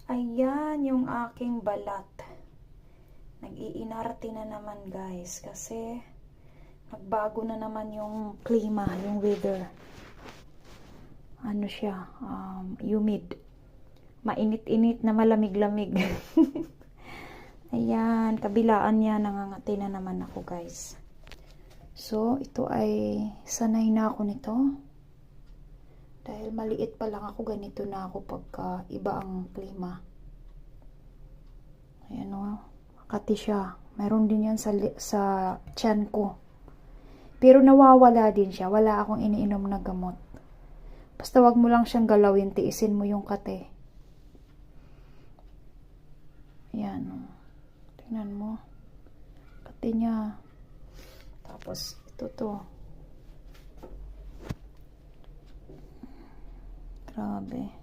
Ayan yung aking balat. Nag-iinarte na naman guys kasi nagbago na naman yung klima, yung weather. Ano siya, humid. Mainit-init na malamig-lamig. Ayan, kabilaan niya, nangangati na naman ako guys. So, ito ay sanay na ako nito. Dahil maliit pa lang ako, ganito na ako pagka iba ang klima. Ayan o, makati siya. Meron din yan sa tiyan ko. Pero nawawala din siya. Wala akong iniinom na gamot. Basta wag mo lang siyang galawin, tiisin mo yung kate. Ayan o. Tingnan mo. Kate niya. Tapos, ito to. Grabe.